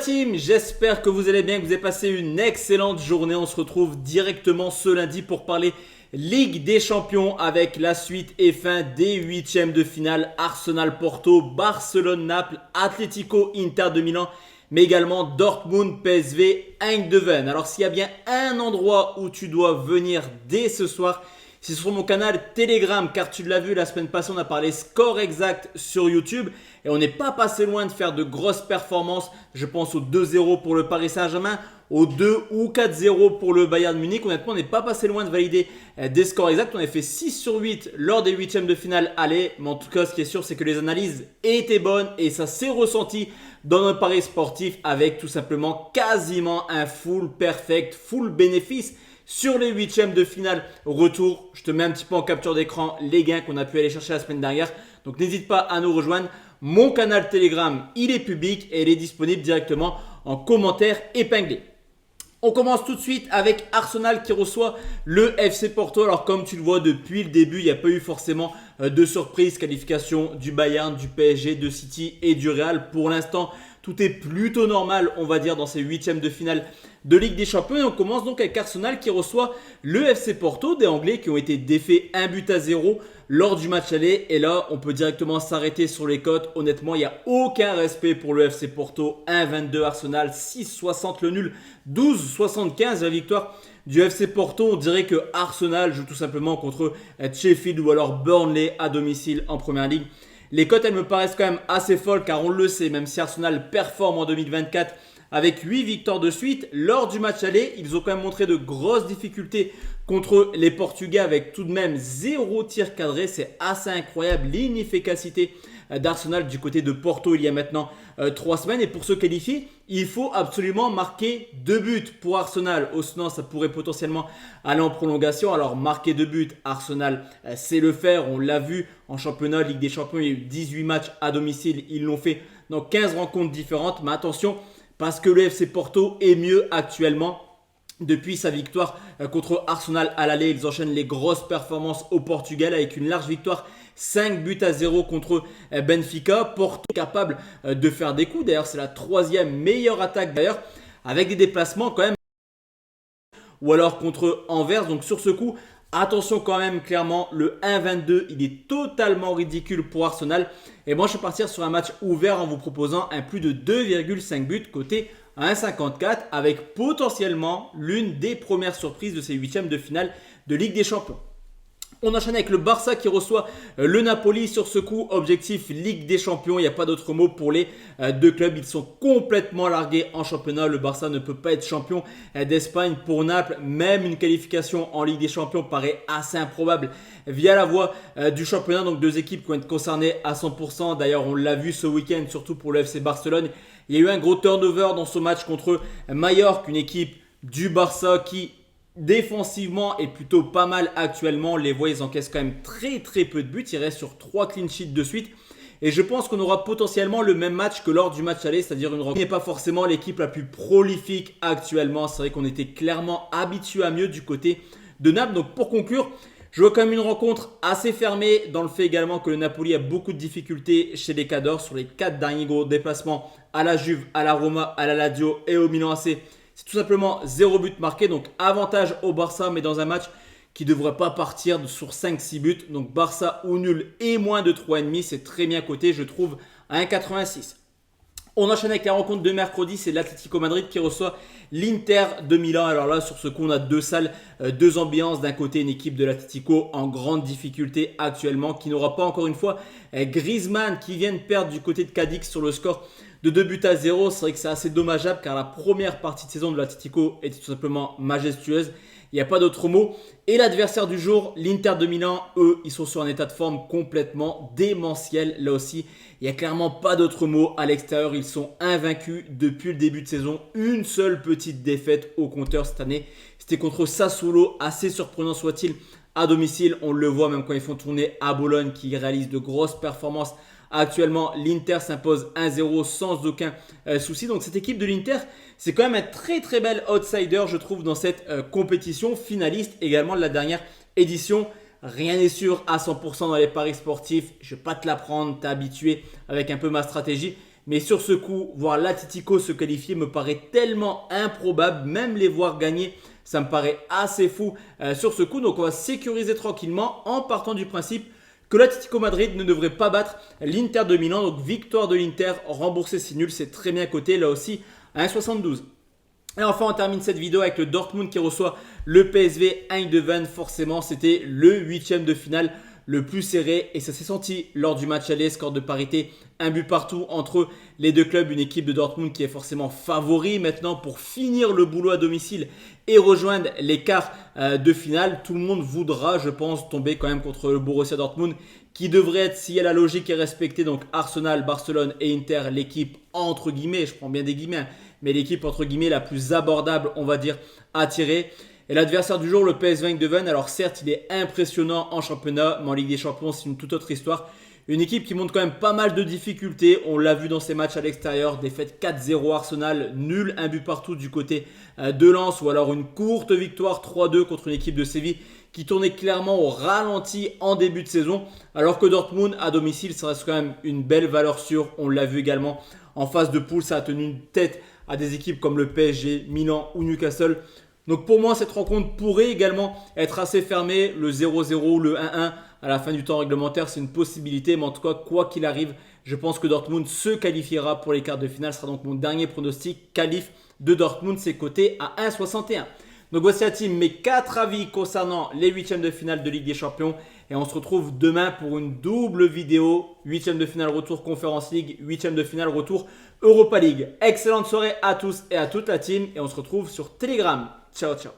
team, j'espère que vous allez bien, que vous avez passé une excellente journée. On se retrouve directement ce lundi pour parler Ligue des Champions avec la suite et fin des huitièmes de finale. Arsenal-Porto, Barcelone-Naples, Atlético-Inter de Milan, mais également Dortmund-PSV Eindhoven. Alors s'il y a bien un endroit où tu dois venir dès ce soir, c'est sur mon canal Telegram, car tu l'as vu la semaine passée, on a parlé score exact sur YouTube et on n'est pas passé loin de faire de grosses performances. Je pense au 2-0 pour le Paris Saint-Germain, au 2 ou 4-0 pour le Bayern Munich. Honnêtement, on n'est pas passé loin de valider des scores exacts. On a fait 6 sur 8 lors des huitièmes de finale aller, mais en tout cas, ce qui est sûr, c'est que les analyses étaient bonnes et ça s'est ressenti dans notre paris sportif avec tout simplement quasiment un full perfect, full bénéfice. Sur les huitièmes de finale retour, je te mets un petit peu en capture d'écran les gains qu'on a pu aller chercher la semaine dernière. Donc n'hésite pas à nous rejoindre. Mon canal Telegram, il est public et il est disponible directement en commentaire épinglé. On commence tout de suite avec Arsenal qui reçoit le FC Porto. Alors comme tu le vois depuis le début, il n'y a pas eu forcément de surprise. Qualification du Bayern, du PSG, de City et du Real. Pour l'instant, tout est plutôt normal, on va dire, dans ces huitièmes de finale de Ligue des Champions. Et on commence donc avec Arsenal qui reçoit le FC Porto, des Anglais qui ont été défaits 1-0 lors du match aller. Et là, on peut directement s'arrêter sur les cotes. Honnêtement, il n'y a aucun respect pour le FC Porto. 1-22 Arsenal, 6-60 le nul, 12-75 la victoire du FC Porto. On dirait que Arsenal joue tout simplement contre Sheffield ou alors Burnley à domicile en Première Ligue. Les cotes, elles me paraissent quand même assez folles car on le sait, même si Arsenal performe en 2024 avec 8 victoires de suite, lors du match aller, ils ont quand même montré de grosses difficultés contre les Portugais avec tout de même 0 tir cadré. C'est assez incroyable l'inefficacité d'Arsenal du côté de Porto il y a maintenant 3 semaines. Et pour se qualifier, il faut absolument marquer 2 buts pour Arsenal. Sinon, ça pourrait potentiellement aller en prolongation. Alors marquer 2 buts, Arsenal sait le faire. On l'a vu en championnat, Ligue des Champions, il y a eu 18 matchs à domicile. Ils l'ont fait dans 15 rencontres différentes. Mais attention, parce que le FC Porto est mieux actuellement. Depuis sa victoire contre Arsenal à l'aller, ils enchaînent les grosses performances au Portugal avec une large victoire 5-0 contre Benfica. Porto est capable de faire des coups. D'ailleurs, c'est la 3e meilleure attaque d'ailleurs, avec des déplacements quand même. Ou alors contre Anvers. Donc sur ce coup, attention quand même, clairement, le 1-22, il est totalement ridicule pour Arsenal. Et moi, je vais partir sur un match ouvert en vous proposant un plus de 2,5 buts côté 1,54 avec potentiellement l'une des premières surprises de ces huitièmes de finale de Ligue des Champions. On enchaîne avec le Barça qui reçoit le Napoli sur ce coup. Objectif Ligue des Champions, il n'y a pas d'autre mot pour les deux clubs. Ils sont complètement largués en championnat. Le Barça ne peut pas être champion d'Espagne. Pour Naples, même une qualification en Ligue des Champions paraît assez improbable via la voie du championnat. Donc deux équipes qui vont être concernées à 100%. D'ailleurs, on l'a vu ce week-end, surtout pour le FC Barcelone. Il y a eu un gros turnover dans ce match contre Mallorca, une équipe du Barça qui défensivement est plutôt pas mal actuellement. Les voix, ils encaissent quand même très peu de buts. Ils restent sur 3 clean sheets de suite. Et je pense qu'on aura potentiellement le même match que lors du match aller, c'est-à-dire une rencontre qui n'est pas forcément l'équipe la plus prolifique actuellement. C'est vrai qu'on était clairement habitué à mieux du côté de Naples. Donc pour conclure, je vois quand même une rencontre assez fermée dans le fait également que le Napoli a beaucoup de difficultés chez les Cadors sur les 4 derniers gros déplacements à la Juve, à la Roma, à la Lazio et au Milan AC. C'est tout simplement 0 but marqué, donc avantage au Barça, mais dans un match qui ne devrait pas partir sur 5-6 buts. Donc Barça ou nul et moins de 3,5, c'est très bien coté, je trouve, à 1,86. On enchaîne avec la rencontre de mercredi, c'est l'Atlético Madrid qui reçoit l'Inter de Milan. Alors là, sur ce coup, on a deux salles, deux ambiances. D'un côté, une équipe de l'Atlético en grande difficulté actuellement, qui n'aura pas encore une fois Griezmann qui vient de perdre du côté de Cadix sur le score de 2-0. C'est vrai que c'est assez dommageable car la première partie de saison de l'Atlético était tout simplement majestueuse. Il n'y a pas d'autre mot. Et l'adversaire du jour, l'Inter de Milan, eux, ils sont sur un état de forme complètement démentiel. Là aussi, il n'y a clairement pas d'autre mot. À l'extérieur, ils sont invaincus depuis le début de saison. Une seule petite défaite au compteur cette année. C'était contre Sassuolo, assez surprenant soit-il, à domicile. On le voit même quand ils font tourner à Bologne, qui réalise de grosses performances. Actuellement, l'Inter s'impose 1-0 sans aucun souci. Donc cette équipe de l'Inter, c'est quand même un très bel outsider, je trouve, dans cette compétition, finaliste également de la dernière édition. Rien n'est sûr à 100% dans les paris sportifs. Je ne vais pas te l'apprendre, t'es habitué avec un peu ma stratégie. Mais sur ce coup, voir l'Atlético se qualifier me paraît tellement improbable. Même les voir gagner, ça me paraît assez fou sur ce coup. Donc on va sécuriser tranquillement en partant du principe que l'Atlético Madrid ne devrait pas battre l'Inter de Milan. Donc victoire de l'Inter, remboursé si nul, c'est très bien coté là aussi à 1,72. Et enfin, on termine cette vidéo avec le Dortmund qui reçoit le PSV Eindhoven. Forcément, c'était le huitième de finale le plus serré et ça s'est senti lors du match aller. Score de parité, un but partout entre les deux clubs. Une équipe de Dortmund qui est forcément favori maintenant pour finir le boulot à domicile et rejoindre les quarts de finale. Tout le monde voudra, je pense, tomber quand même contre le Borussia Dortmund qui devrait être, si la logique est respectée, donc Arsenal, Barcelone et Inter, l'équipe entre guillemets, je prends bien des guillemets, mais l'équipe entre guillemets la plus abordable, on va dire, à tirer. Et l'adversaire du jour, le PSV Eindhoven, alors certes, il est impressionnant en championnat, mais en Ligue des Champions, c'est une toute autre histoire. Une équipe qui montre quand même pas mal de difficultés. On l'a vu dans ses matchs à l'extérieur. Défaite 4-0 Arsenal, nul, un but partout du côté de Lens. Ou alors une courte victoire 3-2 contre une équipe de Séville qui tournait clairement au ralenti en début de saison. Alors que Dortmund, à domicile, ça reste quand même une belle valeur sûre. On l'a vu également en phase de poule. Ça a tenu une tête à des équipes comme le PSG, Milan ou Newcastle. Donc pour moi, cette rencontre pourrait également être assez fermée. Le 0-0, le 1-1 à la fin du temps réglementaire, c'est une possibilité. Mais en tout cas, quoi qu'il arrive, je pense que Dortmund se qualifiera pour les quarts de finale. Ce sera donc mon dernier pronostic. Qualif de Dortmund, c'est coté à 1,61. Donc voici la team, mes 4 avis concernant les huitièmes de finale de Ligue des Champions. Et on se retrouve demain pour une double vidéo. Huitième de finale retour Conference League, huitième de finale retour Europa League. Excellente soirée à tous et à toute la team. Et on se retrouve sur Telegram. Ciao, ciao.